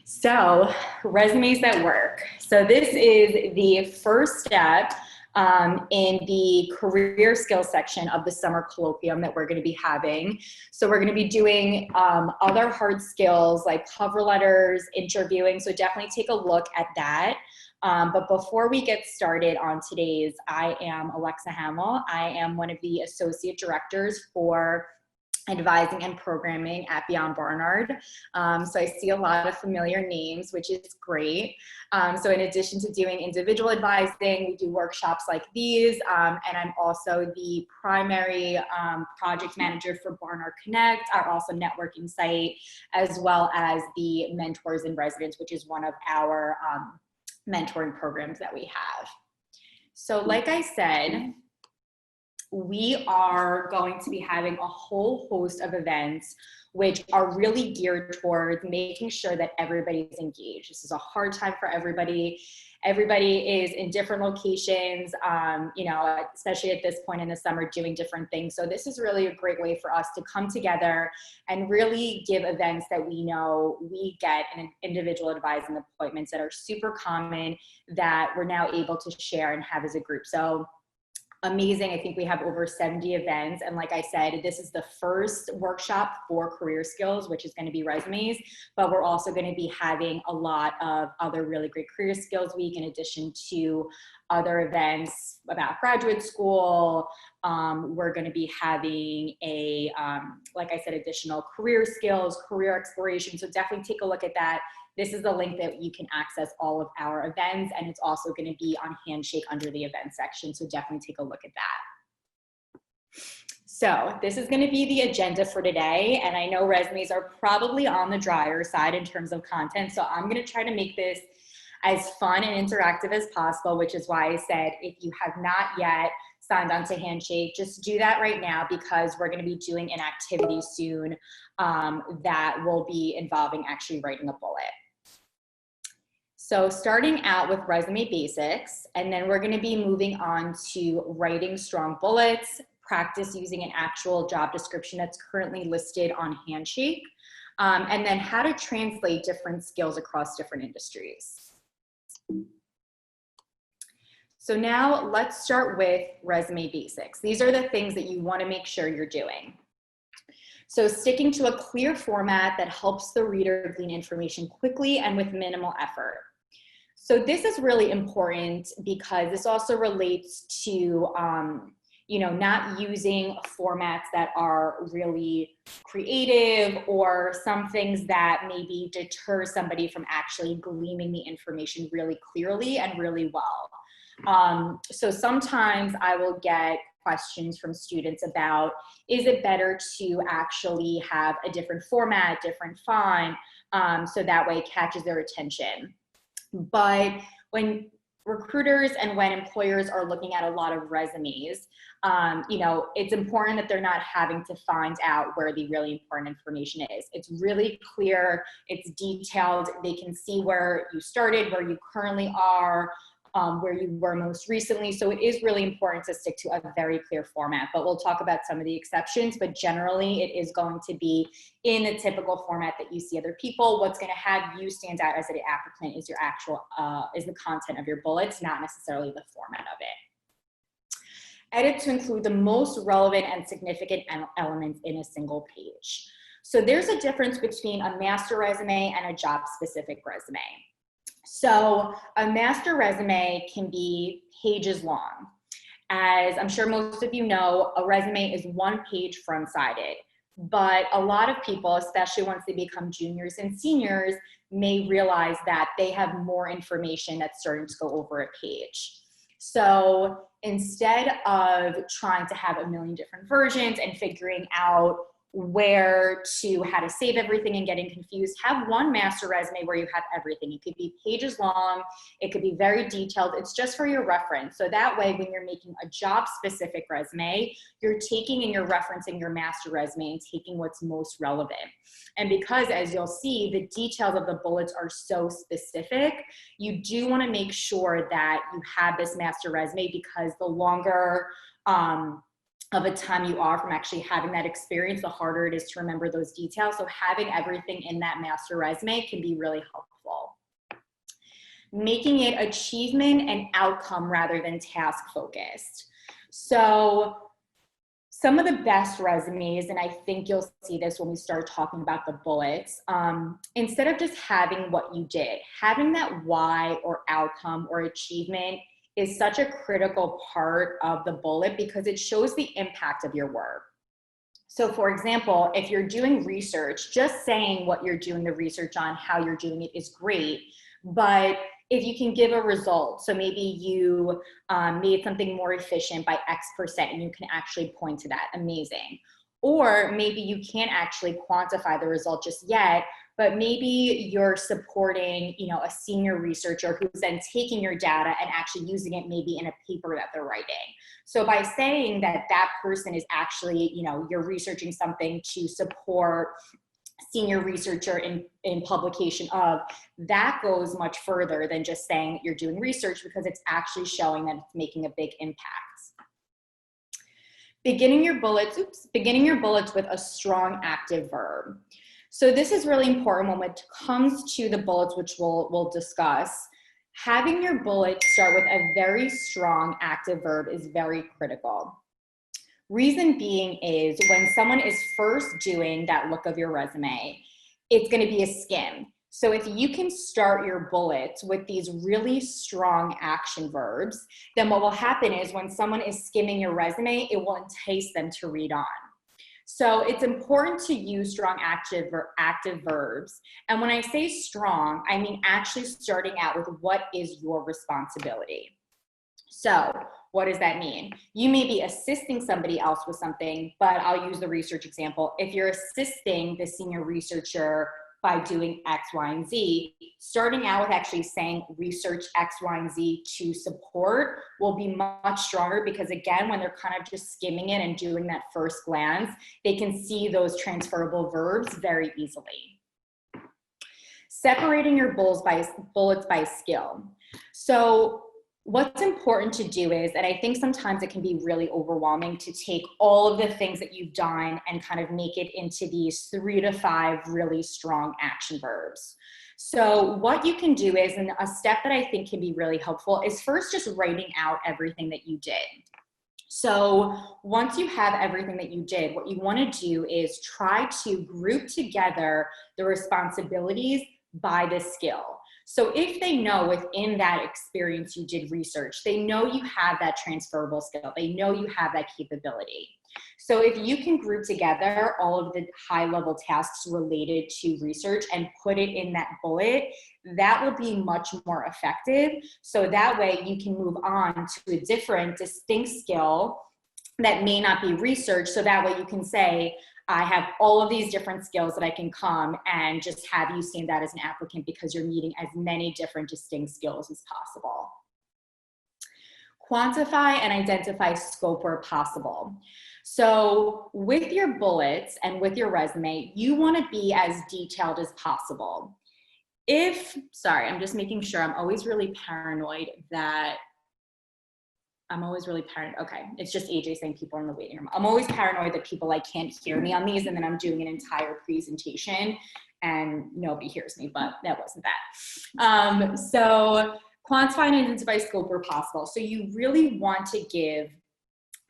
So, resumes that work. So, this is the first step in the career skills section of the summer colloquium that we're going to be having. So, we're going to be doing other hard skills like cover letters, interviewing. So, definitely take a look at that. But before we get started on today's, I am Alexa Hamill. I am one of the associate directors for advising and programming at Beyond Barnard. So I see a lot of familiar names, which is great. So in addition to doing individual advising, we do workshops like these, and I'm also the primary project manager for Barnard Connect, our also networking site, as well as the Mentors in Residence, which is one of our mentoring programs that we have. So like I said, we are going to be having a whole host of events which are really geared towards making sure that everybody's engaged. This is a hard time for everybody. Everybody is in different locations, especially at this point in the summer, doing different things. So this is really a great way for us to come together and really give events that we know we get in individual advising appointments that are super common that we're now able to share and have as a group. So amazing. I think we have over 70 events. And like I said, this is the first workshop for career skills, which is going to be resumes, but we're also going to be having a lot of other really great career skills week in addition to other events about graduate school. We're going to be having like I said, additional career skills, career exploration. So definitely take a look at that. This is the link that you can access all of our events, and it's also going to be on Handshake under the event section. So definitely take a look at that. So this is going to be the agenda for today. And I know resumes are probably on the drier side in terms of content. So I'm going to try to make this as fun and interactive as possible, which is why I said, if you have not yet signed on to Handshake, just do that right now, because we're going to be doing an activity soon that will be involving actually writing a bullet. So starting out with resume basics, and then we're going to be moving on to writing strong bullets, practice using an actual job description that's currently listed on Handshake, and then how to translate different skills across different industries. So now let's start with resume basics. These are the things that you want to make sure you're doing. So sticking to a clear format that helps the reader glean information quickly and with minimal effort. So this is really important because this also relates to, not using formats that are really creative or some things that maybe deter somebody from actually gleaning the information really clearly and really well. So sometimes I will get questions from students about, is it better to actually have a different format, different font, so that way it catches their attention. But when recruiters and when employers are looking at a lot of resumes, it's important that they're not having to find out where the really important information is. It's really clear, it's detailed, they can see where you started, where you currently are, where you were most recently. So it is really important to stick to a very clear format, but we'll talk about some of the exceptions, but generally it is going to be in the typical format that you see other people. What's going to have you stand out as an applicant is your actual, is the content of your bullets, not necessarily the format of it. Edit to include the most relevant and significant elements in a single page. So there's a difference between a master resume and a job-specific resume. So a master resume can be pages long. As I'm sure most of you know, a resume is one page front-sided, but a lot of people, especially once they become juniors and seniors, may realize that they have more information that's starting to go over a page. So instead of trying to have a million different versions and figuring out how to save everything and getting confused, have one master resume where you have everything. It could be pages long, it could be very detailed, it's just for your reference. So that way, when you're making a job-specific resume, you're taking and you're referencing your master resume and taking what's most relevant. And because, as you'll see, the details of the bullets are so specific, you do want to make sure that you have this master resume, because the longer of a time you are from actually having that experience, the harder it is to remember those details. So having everything in that master resume can be really helpful. making it achievement and outcome rather than task focused. So some of the best resumes, and I think you'll see this when we start talking about the bullets, instead of just having what you did, having that why or outcome or achievement is such a critical part of the bullet because it shows the impact of your work. So for example, if you're doing research, just saying what you're doing the research on, how you're doing it is great, but if you can give a result, so maybe you made something more efficient by X% and you can actually point to that, amazing. Or maybe you can't actually quantify the result just yet, but maybe you're supporting, you know, a senior researcher who's then taking your data and actually using it maybe in a paper that they're writing. So by saying that that person is actually, you know, you're researching something to support senior researcher in publication of, that goes much further than just saying that you're doing research because it's actually showing that it's making a big impact. Beginning your bullets with a strong active verb. So this is really important when it comes to the bullets, which we'll discuss. Having your bullets start with a very strong active verb is very critical. Reason being is when someone is first doing that look of your resume, it's going to be a skim. So if you can start your bullets with these really strong action verbs, then what will happen is when someone is skimming your resume, it will entice them to read on. So it's important to use strong active verbs. And when I say strong, I mean actually starting out with what is your responsibility. So what does that mean? You may be assisting somebody else with something, but I'll use the research example. If you're assisting the senior researcher by doing X, Y, and Z, starting out with actually saying research X, Y, and Z to support will be much stronger because again, when they're kind of just skimming it and doing that first glance, they can see those transferable verbs very easily. Separating your bullets by skill. So what's important to do is, and I think sometimes it can be really overwhelming to take all of the things that you've done and kind of make it into these 3 to 5 really strong action verbs. So what you can do is, and a step that I think can be really helpful is first just writing out everything that you did. So once you have everything that you did, what you want to do is try to group together the responsibilities by the skill. So if they know within that experience you did research, they know you have that transferable skill, they know you have that capability. So if you can group together all of the high-level tasks related to research and put it in that bullet, that will be much more effective. So that way you can move on to a different, distinct skill that may not be research. So that way you can say, I have all of these different skills that I can come and just have you seen that as an applicant because you're needing as many different distinct skills as possible. Quantify and identify scope where possible. So with your bullets and with your resume, you want to be as detailed as possible. Sorry, I'm just making sure, I'm always really paranoid. Okay, it's just AJ saying people are in the waiting room. I'm always paranoid that people like can't hear me on these and then I'm doing an entire presentation and nobody hears me, but that wasn't that. So quantify and identify scope where possible. So you really want to give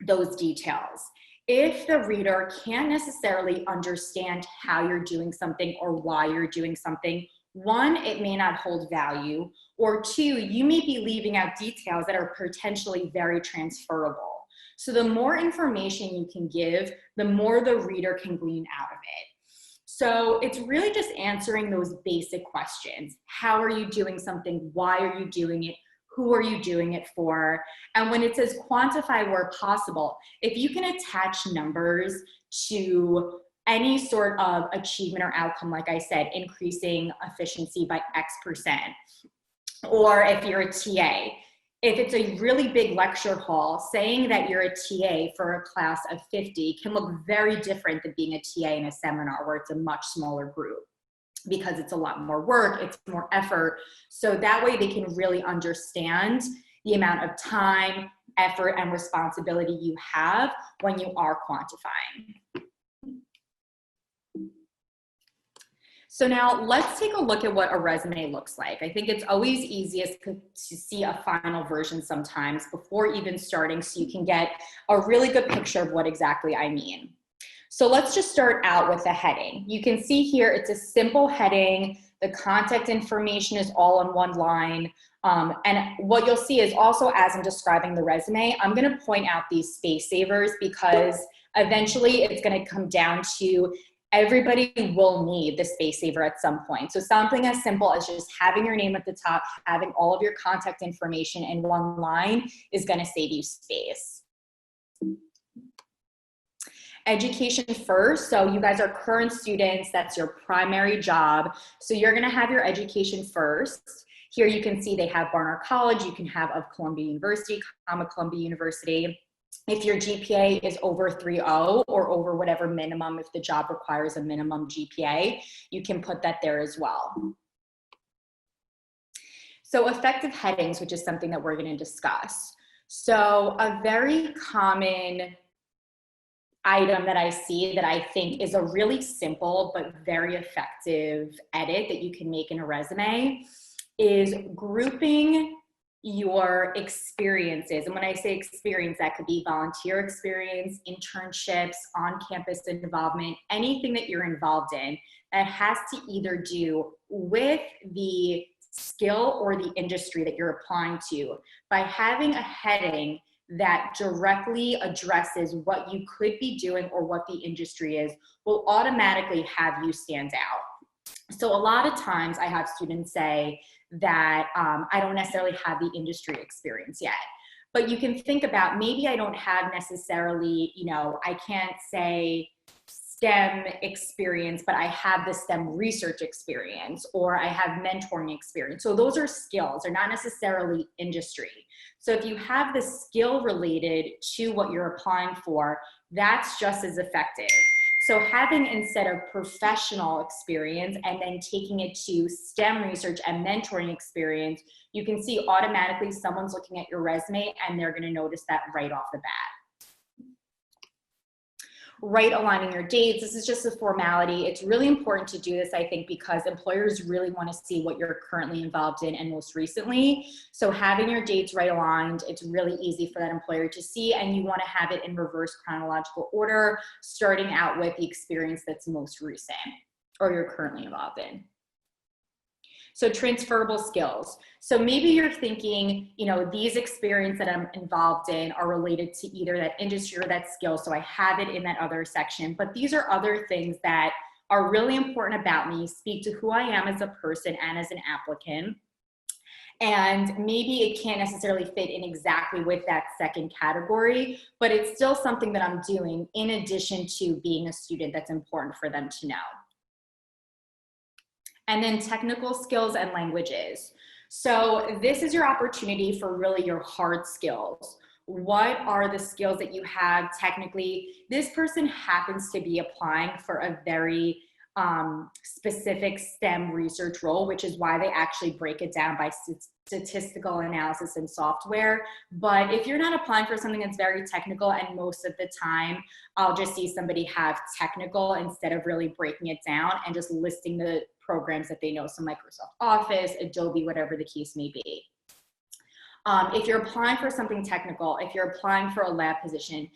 those details. If the reader can't necessarily understand how you're doing something or why you're doing something, 1, it may not hold value, or 2, you may be leaving out details that are potentially very transferable. So the more information you can give, the more the reader can glean out of it. So it's really just answering those basic questions. How are you doing something? Why are you doing it? Who are you doing it for? And when it says quantify where possible, if you can attach numbers to any sort of achievement or outcome, like I said, increasing efficiency by X%, or if you're a TA, if it's a really big lecture hall, saying that you're a TA for a class of 50 can look very different than being a TA in a seminar where it's a much smaller group because it's a lot more work, it's more effort. So that way they can really understand the amount of time, effort, and responsibility you have when you are quantifying. So now let's take a look at what a resume looks like. I think it's always easiest to see a final version sometimes before even starting, so you can get a really good picture of what exactly I mean. So let's just start out with the heading. You can see here it's a simple heading. The contact information is all on one line. And what you'll see is also, as I'm describing the resume, I'm going to point out these space savers because eventually it's going to come down to everybody will need the space saver at some point. So something as simple as just having your name at the top, having all of your contact information in one line is going to save you space. Education first. So you guys are current students. That's your primary job. So you're going to have your education first. Here you can see they have Barnard College. You can have of Columbia University, Columbia University. If your GPA is over 3.0 or over whatever minimum, if the job requires a minimum GPA, you can put that there as well. So effective headings, which is something that we're going to discuss. So a very common item that I see that I think is a really simple but very effective edit that you can make in a resume is grouping your experiences. And when I say experience, that could be volunteer experience, internships, on-campus involvement, anything that you're involved in that has to either do with the skill or the industry that you're applying to. By having a heading that directly addresses what you could be doing or what the industry is will automatically have you stand out. So a lot of times I have students say that I don't necessarily have the industry experience yet. But you can think about, maybe I don't have necessarily, I can't say STEM experience, but I have the STEM research experience, or I have mentoring experience. So those are skills, they're not necessarily industry. So if you have the skill related to what you're applying for, that's just as effective. So having, instead of professional experience and then taking it to STEM research and mentoring experience, you can see automatically someone's looking at your resume and they're going to notice that right off the bat. Right aligning your dates. This is just a formality. It's really important to do this, I think, because employers really want to see what you're currently involved in and most recently. So having your dates right aligned, it's really easy for that employer to see, and you want to have it in reverse chronological order, starting out with the experience that's most recent or you're currently involved in. So transferable skills. So maybe you're thinking, these experiences that I'm involved in are related to either that industry or that skill. So I have it in that other section, but these are other things that are really important about me, speak to who I am as a person and as an applicant. And maybe it can't necessarily fit in exactly with that second category, but it's still something that I'm doing in addition to being a student that's important for them to know. And then technical skills and languages. So this is your opportunity for really your hard skills. What are the skills that you have technically? This person happens to be applying for a very specific STEM research role, which is why they actually break it down by statistical analysis and software. But if you're not applying for something that's very technical, and most of the time I'll just see somebody have technical instead of really breaking it down and just listing the programs that they know, so Microsoft Office, Adobe, whatever the case may be. If you're applying for something technical, if you're applying for a lab position,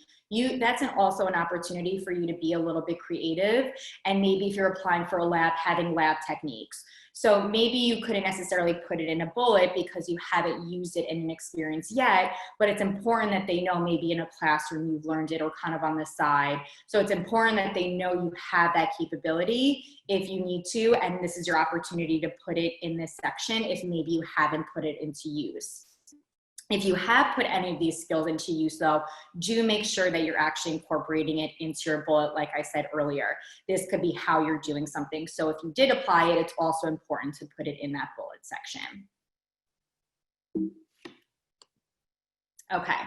that's also an opportunity for you to be a little bit creative. And maybe if you're applying for a lab, having lab techniques. So maybe you couldn't necessarily put it in a bullet because you haven't used it in an experience yet, but it's important that they know maybe in a classroom you've learned it or kind of on the side. So it's important that they know you have that capability if you need to, and this is your opportunity to put it in this section if maybe you haven't put it into use. If you have put any of these skills into use, though, do make sure that you're actually incorporating it into your bullet, like I said earlier. This could be how you're doing something. So if you did apply it, it's also important to put it in that bullet section. Okay,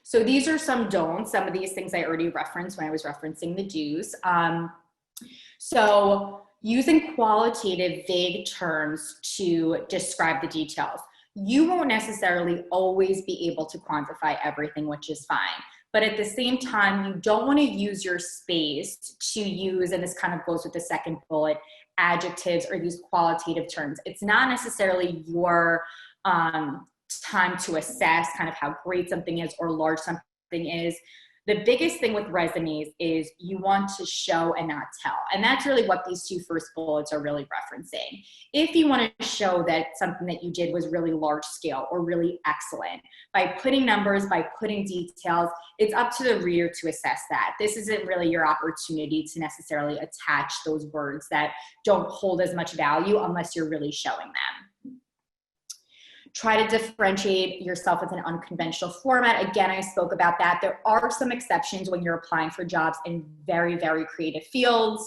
so these are some don'ts. Some of these things I already referenced when I was referencing the do's. So using qualitative, vague terms to describe the details. You won't necessarily always be able to quantify everything, which is fine. but at the same time, you don't want to use your space to use, and this kind of goes with the second bullet, adjectives or these qualitative terms. It's not necessarily your time to assess kind of how great something is or large something is. The biggest thing with resumes is you want to show and not tell. And that's really what these two first bullets are really referencing. If you want to show that something that you did was really large scale or really excellent, by putting numbers, by putting details, it's up to the reader to assess that. This isn't really your opportunity to necessarily attach those words that don't hold as much value unless you're really showing them. Try to differentiate yourself with an unconventional format. Again, I spoke about that. There are some exceptions when you're applying for jobs in very, very creative fields.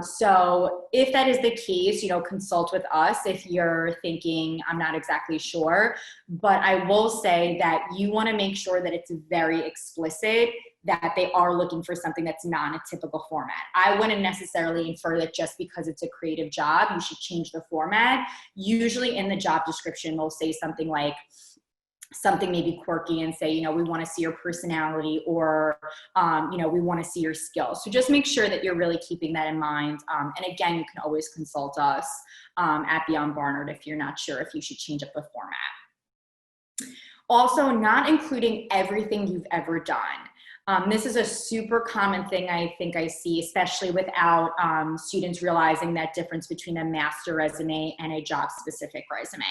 So if that is the case, consult with us if you're thinking, I'm not exactly sure. But I will say that you want to make sure that it's very explicit that they are looking for something that's not a typical format. I wouldn't necessarily infer that just because it's a creative job, you should change the format. Usually in the job description, they'll say something like, something maybe quirky and say, we want to see your personality, or, we want to see your skills. So just make sure that you're really keeping that in mind. And again, you can always consult us at Beyond Barnard if you're not sure if you should change up the format. Also, not including everything you've ever done. This is a super common thing I think I see, especially without students realizing that difference between a master resume and a job-specific resume.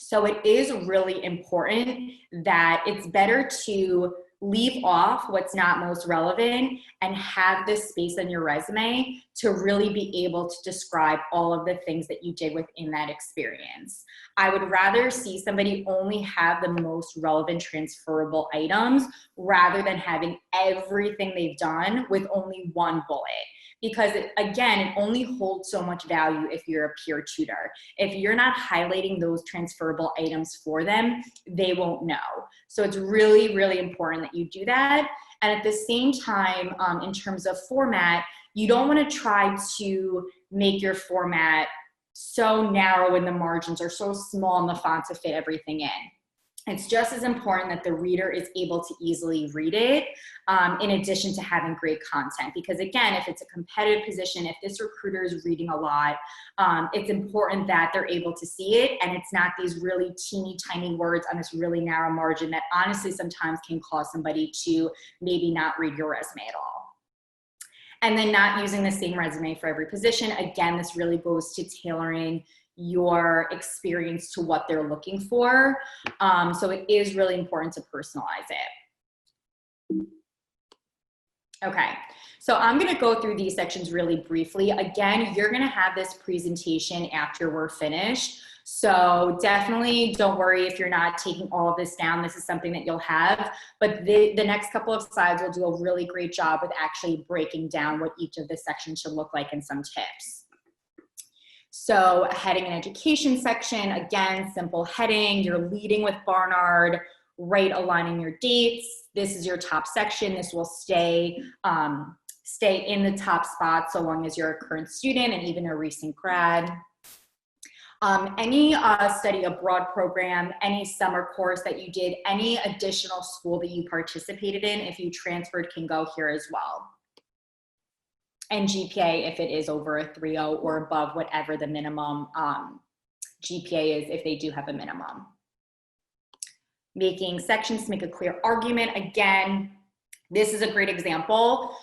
So it is really important that it's better to leave off what's not most relevant and have this space on your resume to really be able to describe all of the things that you did within that experience. I would rather see somebody only have the most relevant transferable items rather than having everything they've done with only one bullet. Because again, it only holds so much value if you're a peer tutor. If you're not highlighting those transferable items for them, they won't know. So it's really, really important that you do that. And at the same time, in terms of format, you don't want to try to make your format so narrow in the margins or so small in the font to fit everything in. It's just as important that the reader is able to easily read it, in addition to having great content. Because again, if it's a competitive position, if this recruiter is reading a lot, it's important that they're able to see it, and it's not these really teeny tiny words on this really narrow margin that honestly sometimes can cause somebody to maybe not read your resume at all. And then not using the same resume for every position. Again, this really goes to tailoring your experience to what they're looking for. So it is really important to personalize it. Okay, so I'm gonna go through these sections really briefly. Again, you're gonna have this presentation after we're finished. So definitely don't worry if you're not taking all of this down. This is something that you'll have, but the next couple of slides will do a really great job with actually breaking down what each of the sections should look like and some tips. So heading and education section, again, simple heading, you're leading with Barnard, right aligning your dates. This is your top section. This will stay in the top spot so long as you're a current student and even a recent grad. Any study abroad program, any summer course that you did, any additional school that you participated in, if you transferred, can go here as well. And GPA if it is over a 3.0 or above whatever the minimum GPA is if they do have a minimum. Making sections to make a clear argument. Again, this is a great example.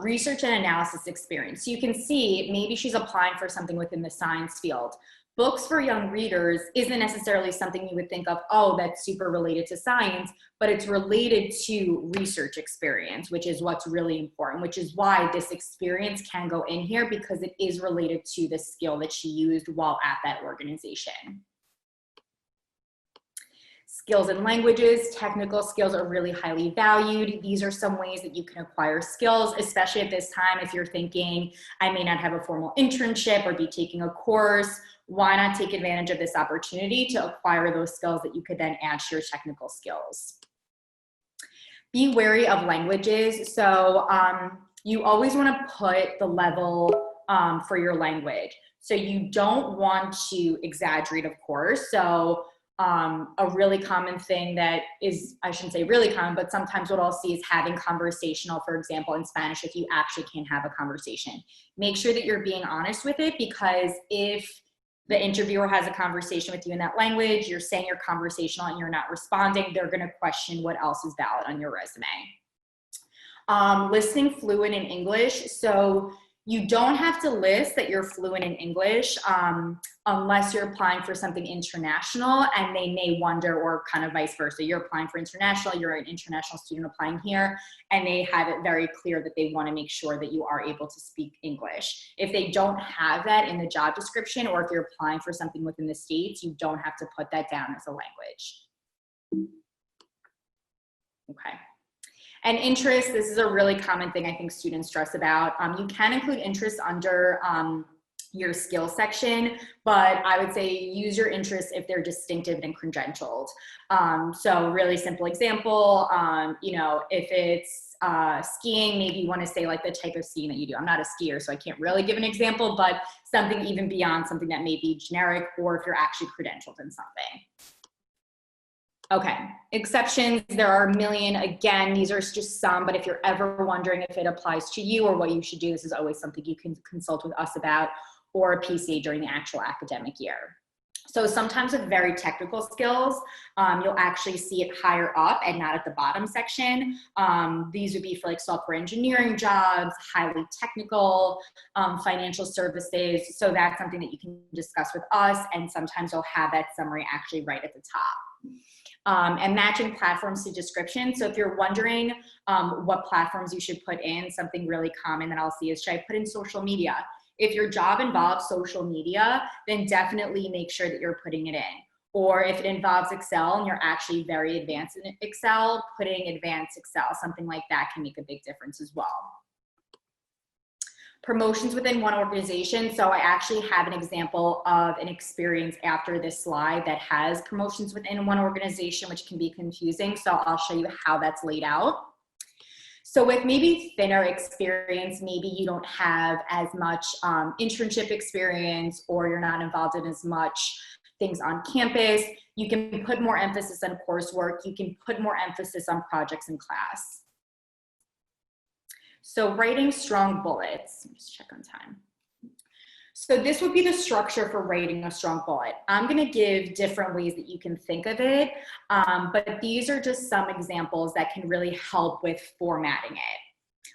Research and analysis experience. So you can see maybe she's applying for something within the science field. Books for young readers isn't necessarily something you would think of, oh, that's super related to science, but it's related to research experience, which is what's really important, which is why this experience can go in here because it is related to the skill that she used while at that organization. Skills and languages, technical skills are really highly valued. These are some ways that you can acquire skills, especially at this time if you're thinking, I may not have a formal internship or be taking a course. Why not take advantage of this opportunity to acquire those skills that you could then add to your technical skills? Be wary of languages. So you always want to put the level for your language. So you don't want to exaggerate, of course. So A really common thing that is, I shouldn't say really common, but sometimes what I'll see is having conversational, for example, in Spanish, if you actually can have a conversation. Make sure that you're being honest with it, because if the interviewer has a conversation with you in that language, you're saying you're conversational and you're not responding, they're gonna question what else is valid on your resume. Listening fluent in English. So you don't have to list that you're fluent in English unless you're applying for something international, and they may wonder, or kind of vice versa. You're applying for international, you're an international student applying here, and they have it very clear that they want to make sure that you are able to speak English. If they don't have that in the job description, or if you're applying for something within the States, you don't have to put that down as a language. Okay. And interest, this is a really common thing I think students stress about. You can include interest under your skill section, but I would say use your interests if they're distinctive and credentialed. So really simple example, you know, if it's skiing, maybe you want to say like the type of skiing that you do. I'm not a skier, so I can't really give an example, but something even beyond something that may be generic, or if you're actually credentialed in something. Okay, exceptions, there are a million. Again, these are just some, but if you're ever wondering if it applies to you or what you should do, this is always something you can consult with us about, or a PCA during the actual academic year. So sometimes with very technical skills, you'll actually see it higher up and not at the bottom section. These would be for like software engineering jobs, highly technical, financial services. So that's something that you can discuss with us, and sometimes you'll have that summary actually right at the top. And matching platforms to description. So if you're wondering what platforms you should put in, something really common that I'll see is, should I put in social media? If your job involves social media, then definitely make sure that you're putting it in. Or if it involves Excel and you're actually very advanced in Excel, putting advanced Excel, something like that can make a big difference as well. Promotions within one organization. So I actually have an example of an experience after this slide that has promotions within one organization, which can be confusing. So I'll show you how that's laid out. So with maybe thinner experience, maybe you don't have as much internship experience, or you're not involved in as much things on campus, you can put more emphasis on coursework. You can put more emphasis on projects in class. So writing strong bullets, let me just check on time. So this would be the structure for writing a strong bullet. I'm gonna give different ways that you can think of it, but these are just some examples that can really help with formatting it.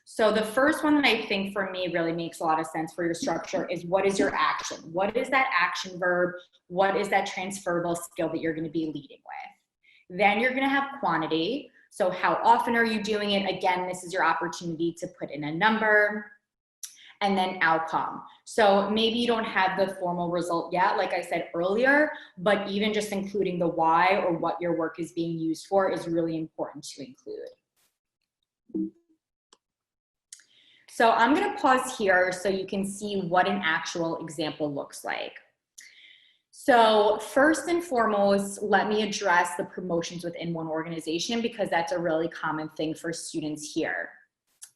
So the first one that I think for me really makes a lot of sense for your structure is, what is your action? What is that action verb? What is that transferable skill that you're gonna be leading with? Then you're gonna have quantity. So how often are you doing it? Again, this is your opportunity to put in a number. And then outcome. So maybe you don't have the formal result yet, like I said earlier, but even just including the why or what your work is being used for is really important to include. So I'm gonna pause here so you can see what an actual example looks like. So first and foremost, let me address the promotions within one organization, because that's a really common thing for students here.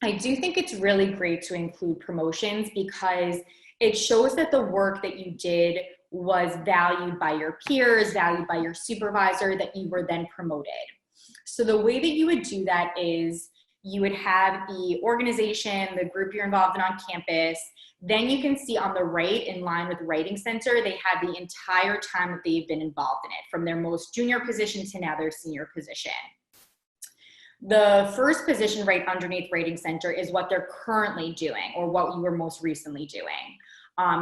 I do think it's really great to include promotions, because it shows that the work that you did was valued by your peers, valued by your supervisor, that you were then promoted. So the way that you would do that is you would have the organization, the group you're involved in on campus. Then you can see on the right, in line with Writing Center, they have the entire time that they've been involved in it, from their most junior position to now their senior position. The first position right underneath Writing Center is what they're currently doing, or what you were most recently doing.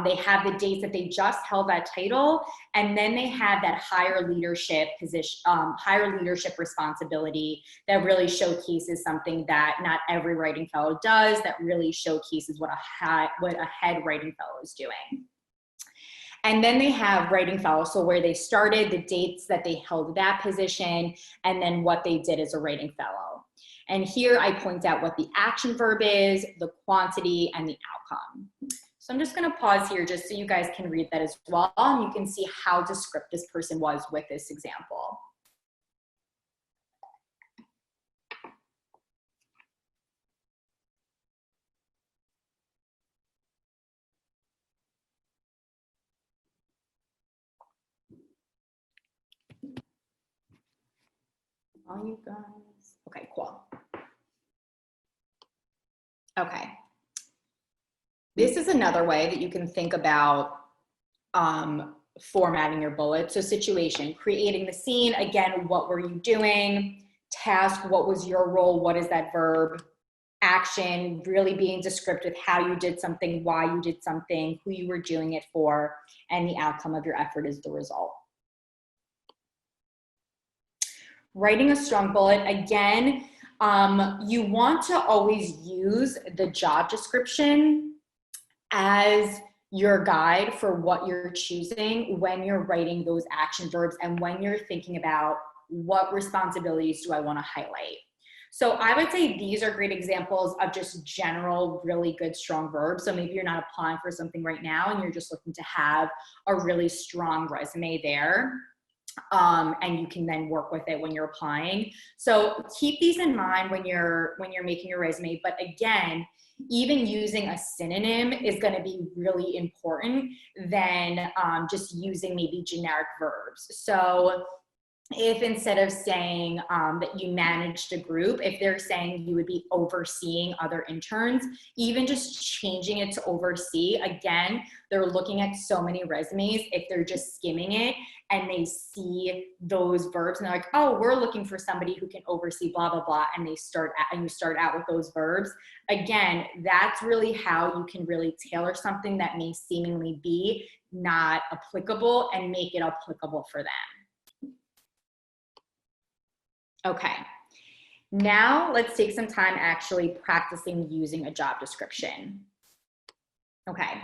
They have the dates that they just held that title, and then they have that higher leadership position, higher leadership responsibility that really showcases something that not every writing fellow does, that really showcases what a head writing fellow is doing. And then they have writing fellow, so where they started, the dates that they held that position, and then what they did as a writing fellow. And here I point out what the action verb is, the quantity, and the outcome. So I'm just gonna pause here just so you guys can read that as well, and you can see how descriptive this person was with this example. all you guys? Okay, cool. Okay. This is another way that you can think about formatting your bullets. So situation, creating the scene. Again, what were you doing? Task, what was your role? What is that verb? Action, really being descriptive, how you did something, why you did something, who you were doing it for, and the outcome of your effort is the result. Writing a strong bullet, again, you want to always use the job description as your guide for what you're choosing when you're writing those action verbs and when you're thinking about what responsibilities do I want to highlight. So I would say these are great examples of just general, really good, strong verbs. So maybe you're not applying for something right now and you're just looking to have a really strong resume there. And you can then work with it when you're applying. So keep these in mind when you're making your resume. But again, even using a synonym is going to be really important than just using maybe generic verbs. So if instead of saying that you managed a group, if they're saying you would be overseeing other interns, even just changing it to oversee, again, they're looking at so many resumes. If they're just skimming it and they see those verbs and they're like, oh, we're looking for somebody who can oversee blah, blah, blah, and you start out with those verbs. Again, that's really how you can really tailor something that may seemingly be not applicable and make it applicable for them. Okay, now let's take some time actually practicing using a job description. Okay,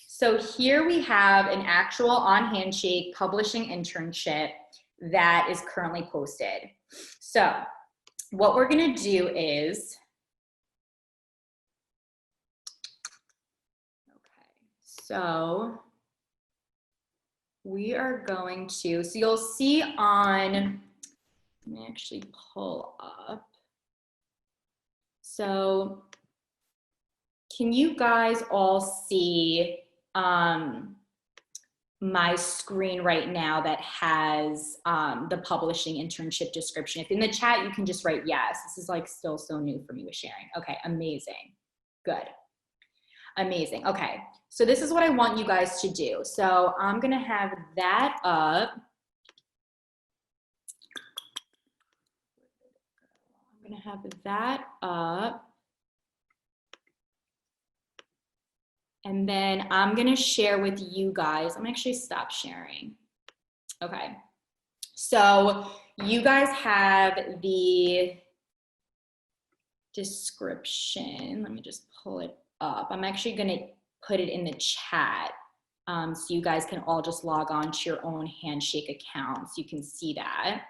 so here we have an actual on Handshake publishing internship that is currently posted. So what we're gonna do is, so we are going to, so you'll see on, let me actually pull up. So can you guys all see my screen right now that has the publishing internship description? If in the chat, you can just write yes. This is like still so new for me with sharing. Okay, amazing, good. Amazing, okay. So this is what I want you guys to do. So I'm gonna have that up. I'm gonna have that up. And then I'm gonna share with you guys, I'm actually stop sharing. Okay, so you guys have the description. Let me just pull it up. I'm actually gonna put it in the chat so you guys can all just log on to your own Handshake account so you can see that.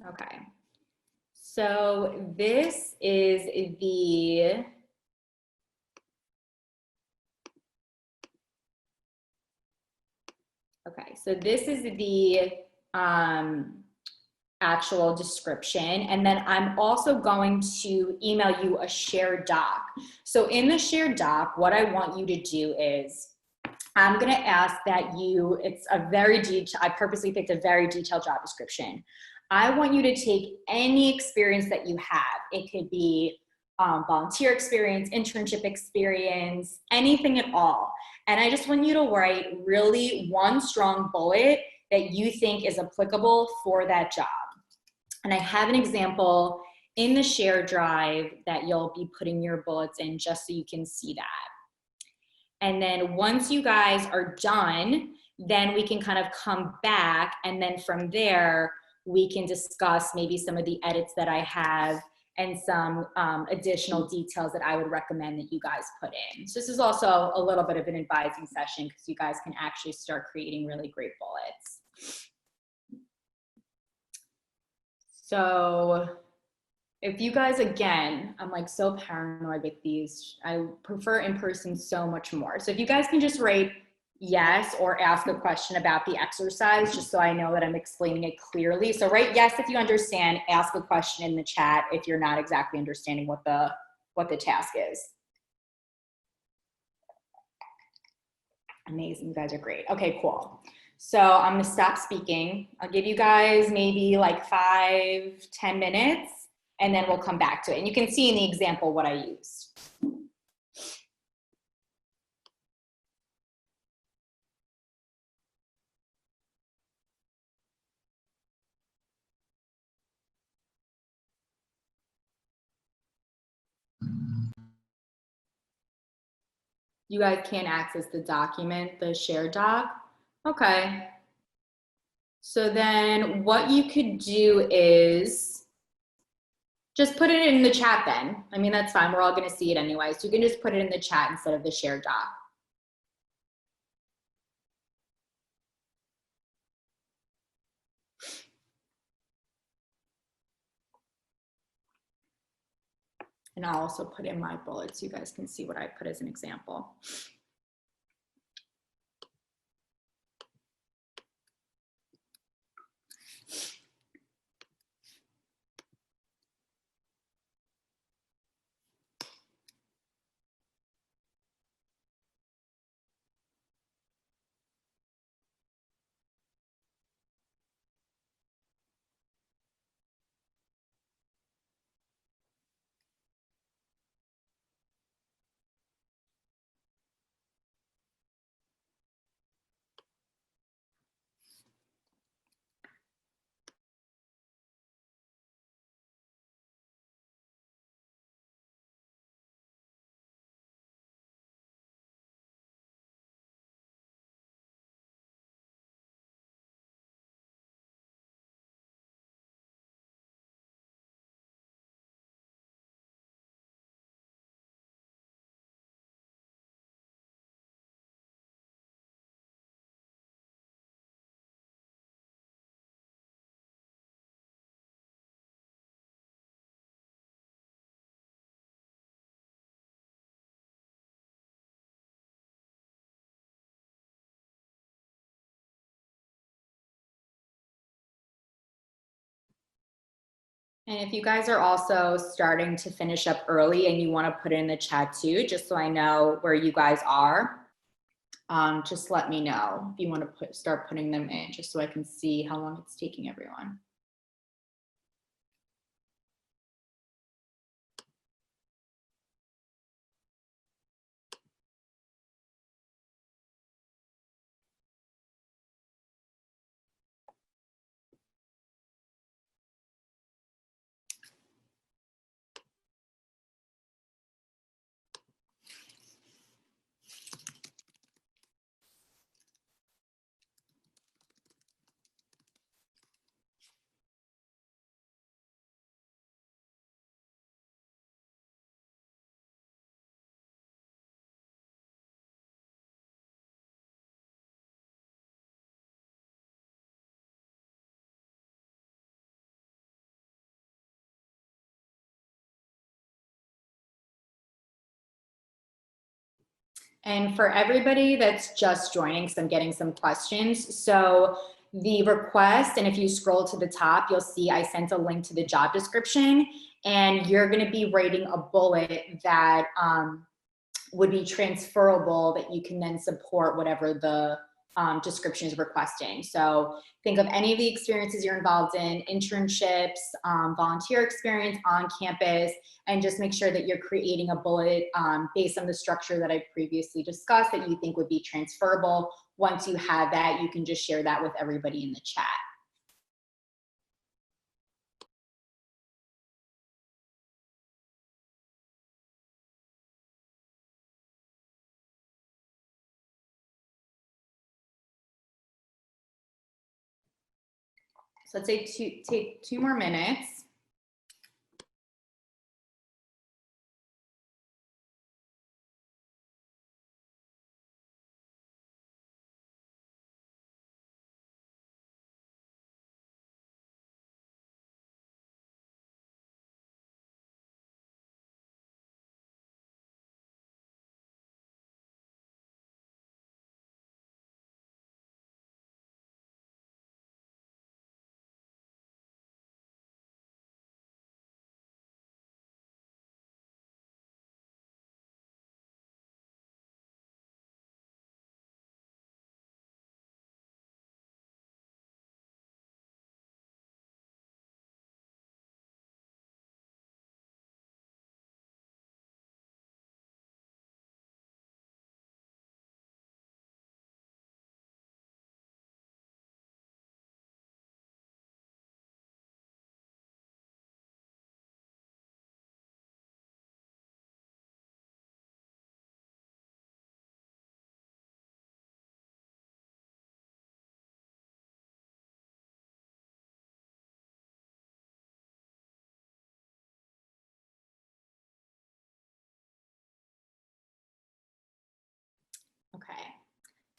Okay, so this is the, okay, so this is the actual description. And then I'm also going to email you a shared doc. So in the shared doc, what I want you to do is, I'm gonna ask that you, it's a very detailed, I purposely picked a very detailed job description. I want you to take any experience that you have. It could be volunteer experience, internship experience, anything at all. And I just want you to write really one strong bullet that you think is applicable for that job. And I have an example in the share drive that you'll be putting your bullets in just so you can see that. And then once you guys are done, then we can kind of come back, and then from there, we can discuss maybe some of the edits that I have and some additional details that I would recommend that you guys put in. So this is also a little bit of an advising session because you guys can actually start creating really great bullets. So if you guys, again, I'm like so paranoid with these. I prefer in person so much more. So if you guys can just write yes or ask a question about the exercise, just so I know that I'm explaining it clearly. So write yes if you understand, ask a question in the chat if you're not exactly understanding what the task is. Amazing, you guys are great. Okay, cool. So I'm gonna stop speaking. I'll give you guys maybe like 5-10 minutes, and then we'll come back to it. And you can see in the example what I used. You guys can't access the document, the shared doc? Okay. So then what you could do is just put it in the chat then. I mean, that's fine. We're all going to see it anyway. So you can just put it in the chat instead of the shared doc. And I'll also put in my bullets so you guys can see what I put as an example. And if you guys are also starting to finish up early and you want to put it in the chat too, just so I know where you guys are, just let me know if you want to start putting them in, just so I can see how long it's taking everyone. And for everybody that's just joining, because I'm getting some questions. So the request, and if you scroll to the top, you'll see I sent a link to the job description, and you're going to be writing a bullet that would be transferable that you can then support whatever the description is requesting. So think of any of the experiences you're involved in, internships, volunteer experience on campus, and just make sure that you're creating a bullet based on the structure that I previously discussed that you think would be transferable. Once you have that, you can just share that with everybody in the chat. So let's say take 2 more minutes.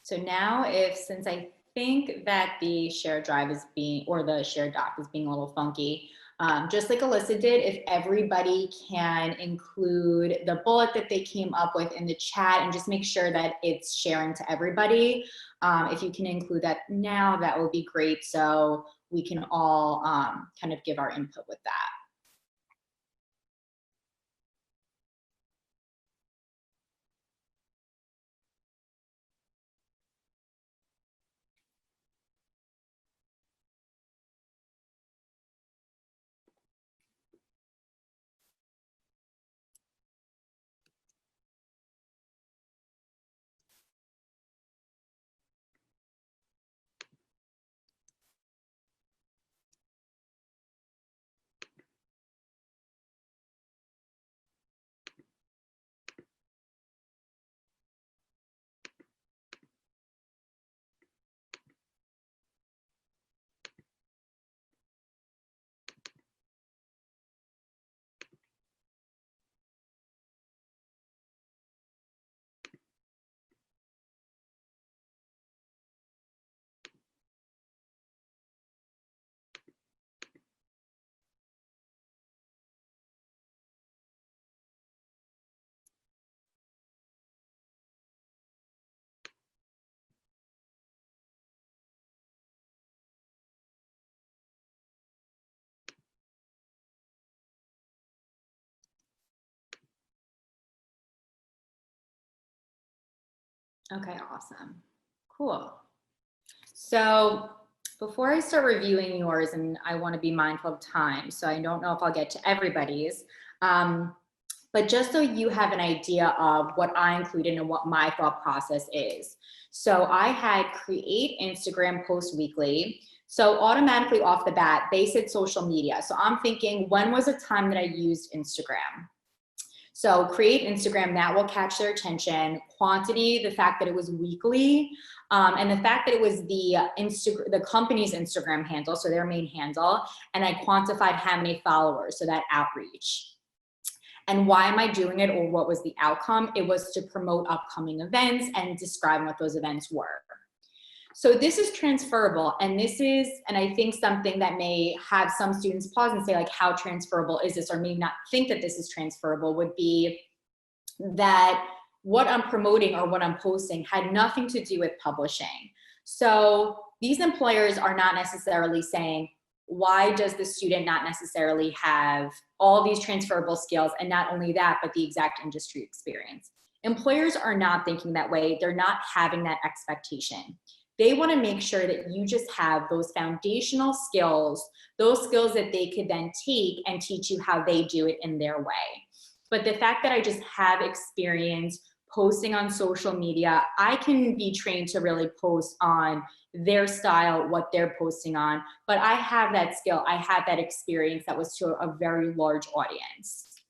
So now since I think that the shared drive is being, or the shared doc is being a little funky, just like Alyssa did, if everybody can include the bullet that they came up with in the chat and just make sure that it's sharing to everybody. If you can include that now, that would be great. So we can all kind of give our input with that. Okay, awesome. Cool. So before I start reviewing yours, and I want to be mindful of time, so I don't know if I'll get to everybody's, but just so you have an idea of what I included and what my thought process is. So I had create Instagram post weekly. So automatically off the bat, they said social media. So I'm thinking, when was a time that I used Instagram? So create Instagram, that will catch their attention. Quantity, the fact that it was weekly, and the fact that it was the company's Instagram handle, so their main handle, and I quantified how many followers, so that outreach. And why am I doing it, or what was the outcome? It was to promote upcoming events and describe what those events were. So this is transferable, and this is, and I think something that may have some students pause and say, like, how transferable is this, or may not think that this is transferable, would be that what I'm promoting or what I'm posting had nothing to do with publishing. So these employers are not necessarily saying, why does the student not necessarily have all these transferable skills, and not only that, but the exact industry experience? Employers are not thinking that way. They're not having that expectation. They want to make sure that you just have those foundational skills, those skills that they could then take and teach you how they do it in their way. But the fact that I just have experience posting on social media, I can be trained to really post on their style, what they're posting on, but I have that skill, I have that experience that was to a very large audience.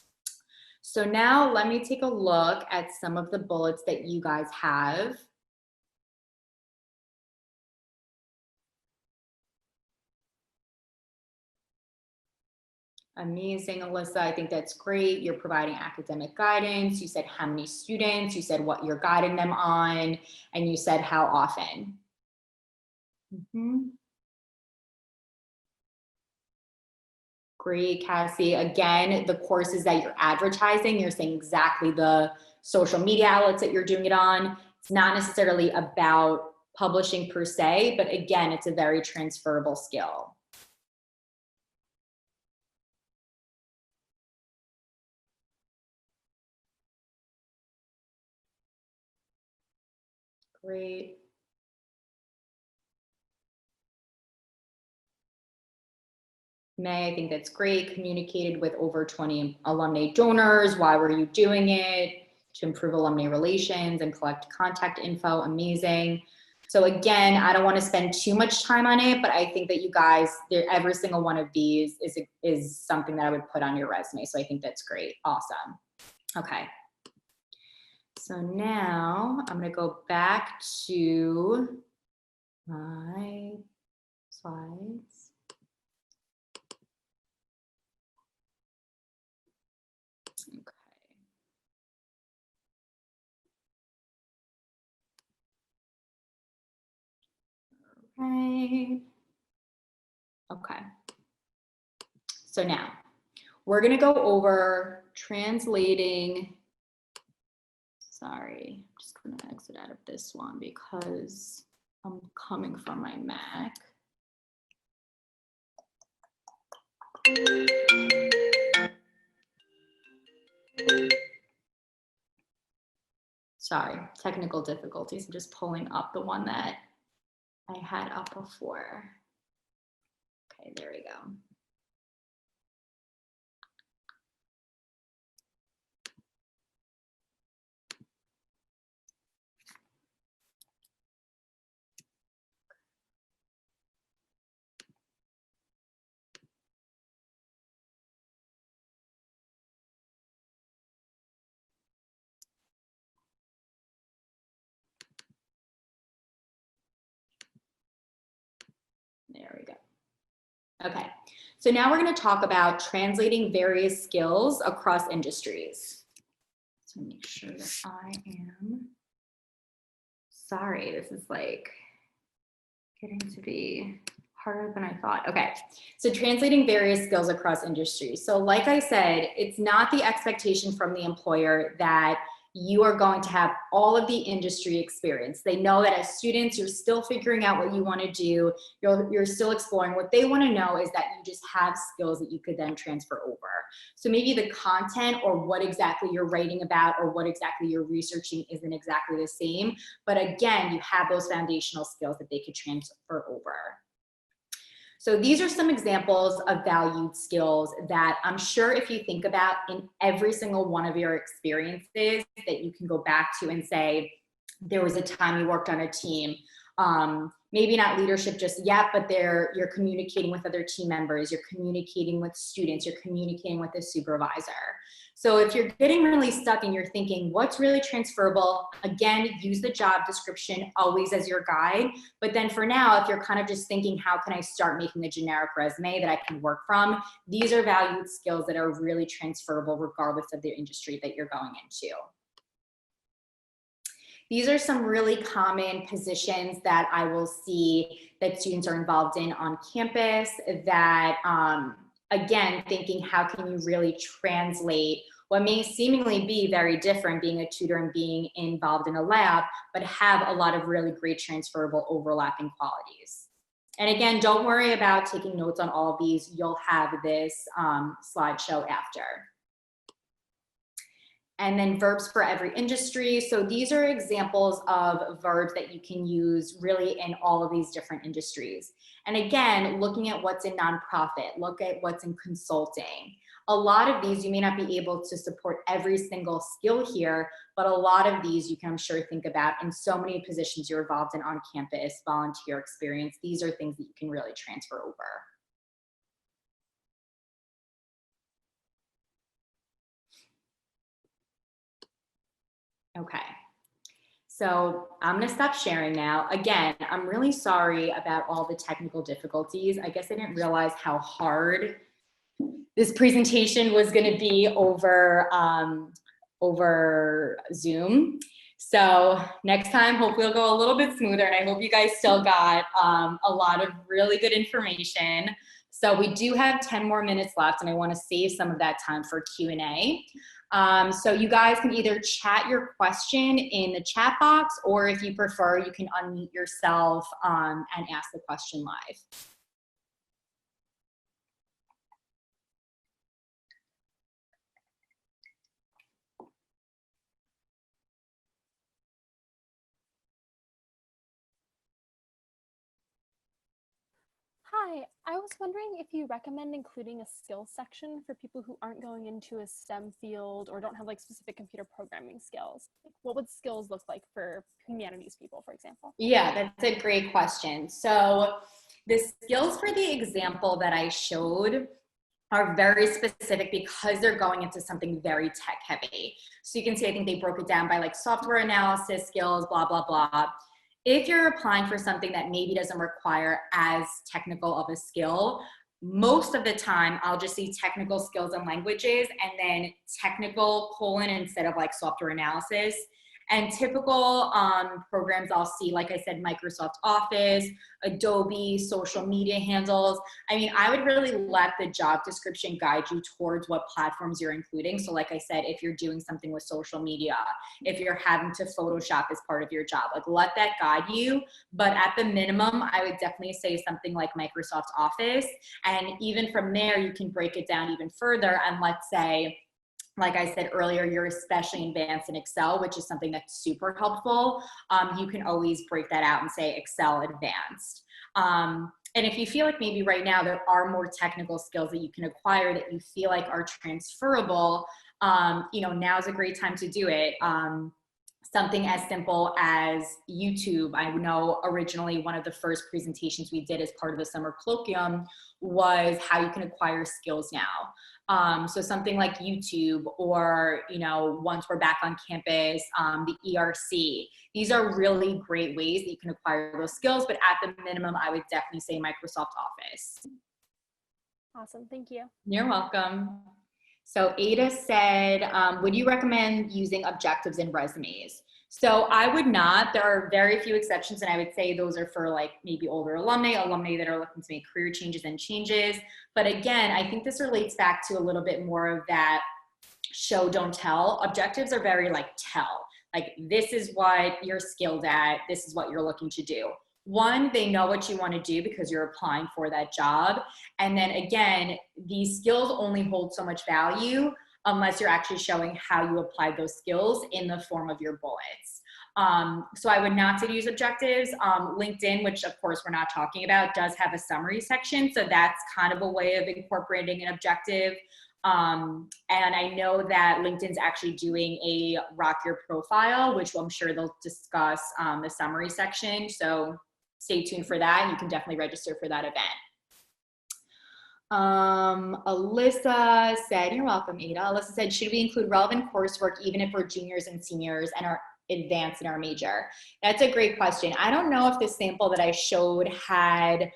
So now let me take a look at some of the bullets that you guys have. Amazing, Alyssa. I think that's great. You're providing academic guidance. You said how many students, you said what you're guiding them on, and you said how often. Great, Cassie. Again, the courses that you're advertising, you're saying exactly the social media outlets that you're doing it on. It's not necessarily about publishing per se, but again, it's a very transferable skill. Great. May, I think that's great. Communicated with over 20 alumni donors. Why were you doing it? To improve alumni relations and collect contact info. Amazing. So again, I don't want to spend too much time on it, but I think that you guys, every single one of these is something that I would put on your resume. So I think that's great. Awesome. Okay. So now I'm going to go back to my slides. Okay. Right. Okay. So now we're going to go over translating. Sorry, I'm just going to exit out of this one because I'm coming from my Mac. Sorry, technical difficulties. I'm just pulling up the one that I had up before. Okay, there we go. There we go. Okay, so now we're going to talk about translating various skills across industries. So make sure that I am, sorry, this is like getting to be harder than I thought. Okay, so translating various skills across industries. So like I said, it's not the expectation from the employer that you are going to have all of the industry experience. They know that as students, you're still figuring out what you want to do. You're still exploring. What they want to know is that you just have skills that you could then transfer over. So maybe the content or what exactly you're writing about or what exactly you're researching isn't exactly the same. But again, you have those foundational skills that they could transfer over. So these are some examples of valued skills that I'm sure if you think about in every single one of your experiences that you can go back to and say, there was a time you worked on a team, maybe not leadership just yet, but you're communicating with other team members, you're communicating with students, you're communicating with a supervisor. So if you're getting really stuck and you're thinking, what's really transferable? Again, use the job description always as your guide. But then for now, if you're kind of just thinking, how can I start making a generic resume that I can work from? These are valued skills that are really transferable regardless of the industry that you're going into. These are some really common positions that I will see that students are involved in on campus that, again, thinking how can you really translate what may seemingly be very different, being a tutor and being involved in a lab, but have a lot of really great transferable overlapping qualities. And again, don't worry about taking notes on all of these. You'll have this slideshow after. And then verbs for every industry. So these are examples of verbs that you can use really in all of these different industries. And again, looking at what's in nonprofit, look at what's in consulting. A lot of these, you may not be able to support every single skill here, but a lot of these you can, I'm sure, think about in so many positions you're involved in on campus, volunteer experience. These are things that you can really transfer over. Okay, so I'm gonna stop sharing now. Again, I'm really sorry about all the technical difficulties. I guess I didn't realize how hard this presentation was gonna be over, over Zoom. So next time, hopefully it'll go a little bit smoother, and I hope you guys still got a lot of really good information. So we do have 10 more minutes left, and I wanna save some of that time for Q&A. So you guys can either chat your question in the chat box, or if you prefer, you can unmute yourself and ask the question live. Hi, I was wondering if you recommend including a skills section for people who aren't going into a STEM field or don't have like specific computer programming skills. Like, what would skills look like for humanities people, for example? Yeah, that's a great question. So the skills for the example that I showed are very specific because they're going into something very tech heavy. So you can see, I think they broke it down by like software analysis skills, blah, blah, blah. If you're applying for something that maybe doesn't require as technical of a skill, most of the time I'll just see technical skills and languages and then technical : instead of like software analysis. And typical programs I'll see, like I said, Microsoft Office, Adobe, social media handles. I mean, I would really let the job description guide you towards what platforms you're including. So like I said, if you're doing something with social media, if you're having to Photoshop as part of your job, like let that guide you. But at the minimum, I would definitely say something like Microsoft Office. And even from there, you can break it down even further. And let's say, like I said earlier, you're especially advanced in Excel, which is something that's super helpful. You can always break that out and say Excel advanced. And if you feel like maybe right now there are more technical skills that you can acquire that you feel like are transferable, now's a great time to do it. Something as simple as YouTube. I know originally one of the first presentations we did as part of the summer colloquium was how you can acquire skills now. So something like YouTube, or, once we're back on campus, the ERC. These are really great ways that you can acquire those skills, but at the minimum, I would definitely say Microsoft Office. Awesome, thank you. You're welcome. So Ada said, would you recommend using objectives in resumes? So I would not. There are very few exceptions, and I would say those are for like maybe older alumni that are looking to make career changes and changes. But again, I think this relates back to a little bit more of that show, don't tell. Objectives are very like tell. Like, this is what you're skilled at. This is what you're looking to do. One, they know what you want to do because you're applying for that job. And then again, these skills only hold so much value unless you're actually showing how you applied those skills in the form of your bullets. So I would not say to use objectives. LinkedIn, which of course we're not talking about, does have a summary section. So that's kind of a way of incorporating an objective. And I know that LinkedIn's actually doing a Rock Your Profile, which I'm sure they'll discuss the summary section. So stay tuned for that, and you can definitely register for that event. Alyssa said, you're welcome, Ada. Alyssa said, should we include relevant coursework even if we're juniors and seniors and are advanced in our major? That's a great question. I don't know if the sample that I showed had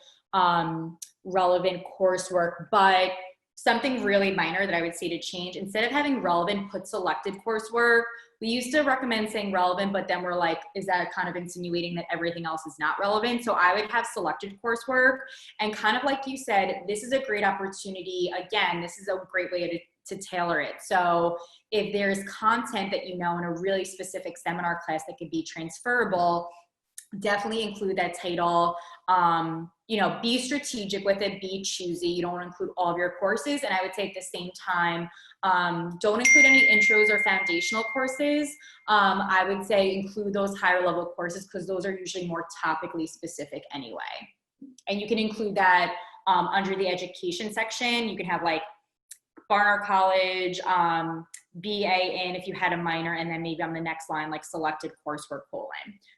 relevant coursework, but something really minor that I would say to change, instead of having relevant, put selected coursework. We used to recommend saying relevant, but then we're like, is that kind of insinuating that everything else is not relevant? So I would have selected coursework, and kind of like you said, this is a great opportunity. Again, this is a great way to tailor it. So if there's content that you know in a really specific seminar class that could be transferable, definitely include that title. Be strategic with it, be choosy. You don't want to include all of your courses. And I would say at the same time, don't include any intros or foundational courses. I would say include those higher level courses because those are usually more topically specific anyway. And you can include that under the education section. You can have like Barnard College, BA in if you had a minor, and then maybe on the next line, like selected coursework :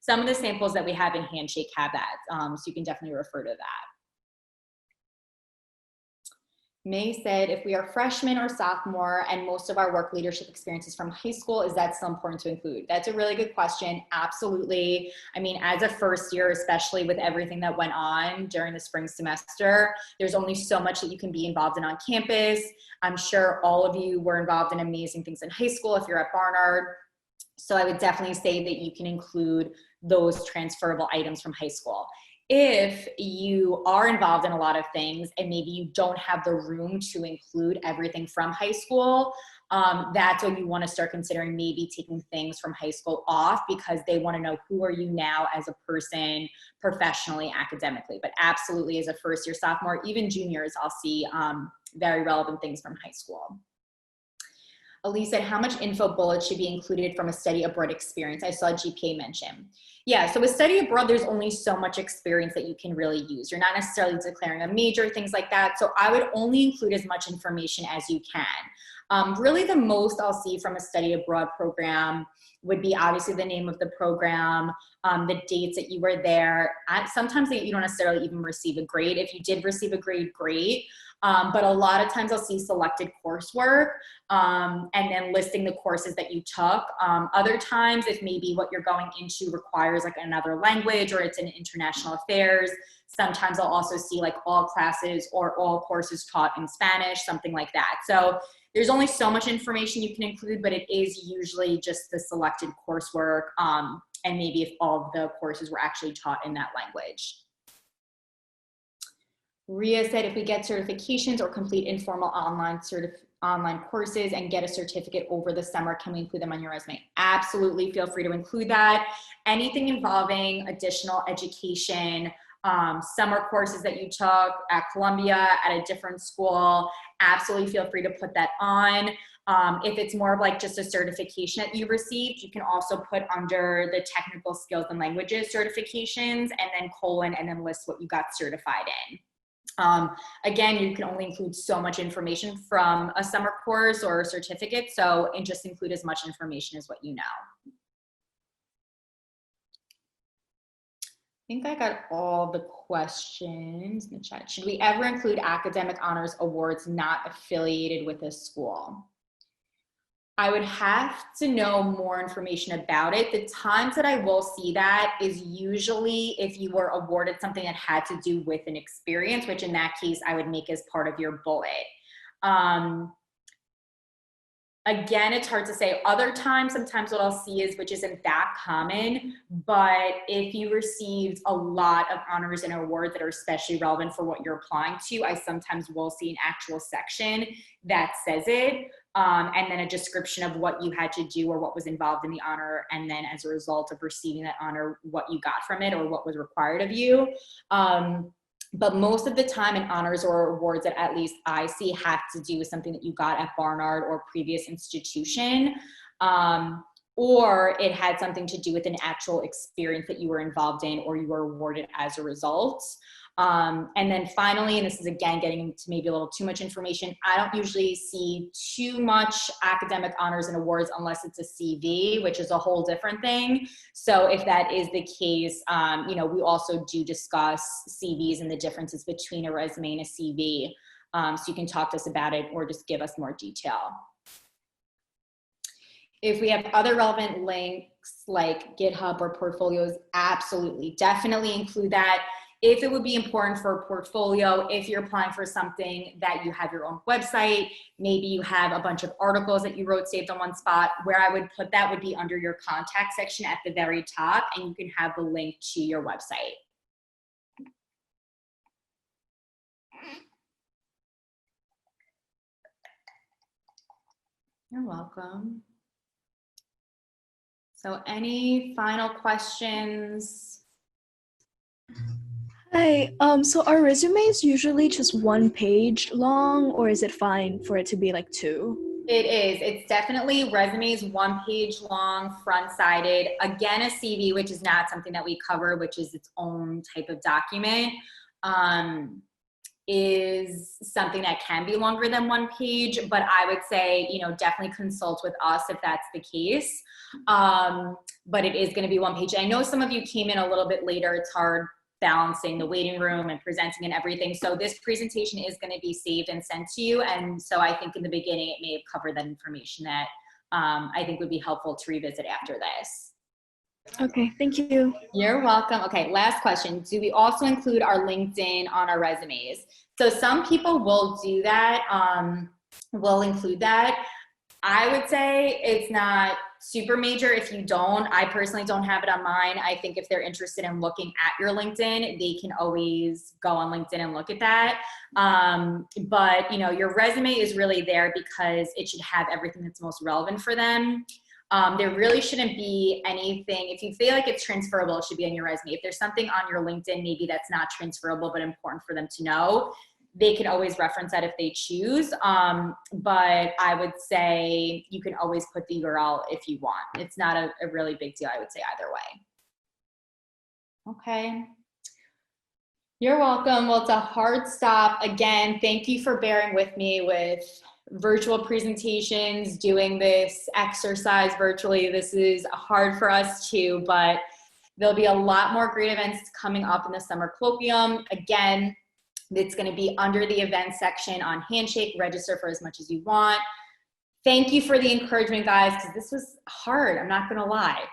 Some of the samples that we have in Handshake have that, so you can definitely refer to that. May said, if we are freshman or sophomore and most of our work leadership experience is from high school, is that still important to include? That's a really good question. Absolutely. I mean, as a first year, especially with everything that went on during the spring semester, there's only so much that you can be involved in on campus. I'm sure all of you were involved in amazing things in high school if you're at Barnard. So I would definitely say that you can include those transferable items from high school. If you are involved in a lot of things and maybe you don't have the room to include everything from high school, that's when you want to start considering maybe taking things from high school off, because they want to know who are you now as a person professionally, academically. But absolutely, as a first year sophomore, even juniors, I'll see very relevant things from high school. Elise said, how much info bullets should be included from a study abroad experience? I saw GPA mention. Yeah, so with study abroad, there's only so much experience that you can really use. You're not necessarily declaring a major, things like that. So I would only include as much information as you can. Really the most I'll see from a study abroad program would be obviously the name of the program, the dates that you were there. Sometimes you don't necessarily even receive a grade. If you did receive a grade, great. but a lot of times I'll see selected coursework and then listing the courses that you took. Other times, if maybe what you're going into requires like another language or it's in international affairs, sometimes I'll also see like all classes or all courses taught in Spanish, something like that. So there's only so much information you can include, but it is usually just the selected coursework and maybe if all of the courses were actually taught in that language. Ria said, if we get certifications or complete informal online courses and get a certificate over the summer, can we include them on your resume? Absolutely, feel free to include that. Anything involving additional education, summer courses that you took at Columbia, at a different school, absolutely feel free to put that on. If it's more of like just a certification that you received, you can also put under the technical skills and languages certifications and then colon and then list what you got certified in. Again, you can only include so much information from a summer course or a certificate, and just include as much information as what you know. I think I got all the questions in the chat. Should we ever include academic honors awards not affiliated with a school? I would have to know more information about it. The times that I will see that is usually if you were awarded something that had to do with an experience, which in that case I would make as part of your bullet. Again, it's hard to say. Other times, sometimes what I'll see is, which isn't that common, but if you received a lot of honors and awards that are especially relevant for what you're applying to, I sometimes will see an actual section that says it, and then a description of what you had to do or what was involved in the honor, and then as a result of receiving that honor, what you got from it or what was required of you. But most of the time in honors or awards that at least I see have to do with something that you got at Barnard or previous institution, or it had something to do with an actual experience that you were involved in or you were awarded as a result. And then finally, and this is again getting into maybe a little too much information, I don't usually see too much academic honors and awards unless it's a CV, which is a whole different thing. So if that is the case, you know, we also do discuss CVs and the differences between a resume and a CV. So you can talk to us about it or just give us more detail. If we have other relevant links like GitHub or portfolios, absolutely, definitely include that. If it would be important for a portfolio, if you're applying for something that you have your own website, maybe you have a bunch of articles that you wrote saved on one spot, where I would put that would be under your contact section at the very top, and you can have the link to your website. You're welcome. So any final questions? Hi, so are resumes usually just 1 page long, or is it fine for it to be like 2? It is. It's definitely resumes 1 page long, front-sided. Again, a CV, which is not something that we cover, which is its own type of document, is something that can be longer than 1 page, but I would say, you know, definitely consult with us if that's the case. But it is going to be 1 page. I know some of you came in a little bit later. It's hard balancing the waiting room and presenting and everything. So this presentation is going to be saved and sent to you. And so I think in the beginning, it may have covered that information that I think would be helpful to revisit after this. Okay, thank you. You're welcome. Okay, last question. Do we also include our LinkedIn on our resumes? So some people will do that, will include that. I would say it's not super major if you don't. I personally don't have it on mine. I think if they're interested in looking at your LinkedIn, they can always go on LinkedIn and look at that. But you know, your resume is really there because it should have everything that's most relevant for them. There really shouldn't be anything, if you feel like it's transferable, it should be on your resume. If there's something on your LinkedIn, maybe that's not transferable, but important for them to know, they can always reference that if they choose. But I would say you can always put the URL if you want. It's not a really big deal, I would say, either way. Okay. You're welcome. Well, it's a hard stop. Again, thank you for bearing with me with virtual presentations, doing this exercise virtually. This is hard for us too, but there'll be a lot more great events coming up in the summer colloquium. Again, It's going to be under the events section on Handshake. Register for as much as you want. Thank you for the encouragement, guys, because this was hard. I'm not going to lie.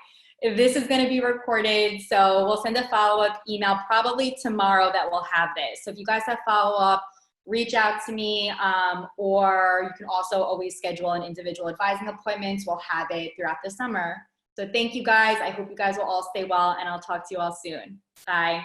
This is going to be recorded, so we'll send a follow-up email probably tomorrow that will have this. So if you guys have follow-up, reach out to me, or you can also always schedule an individual advising appointments. We'll have it throughout the summer. So thank you guys. I hope you guys will all stay well, and I'll talk to you all soon. Bye.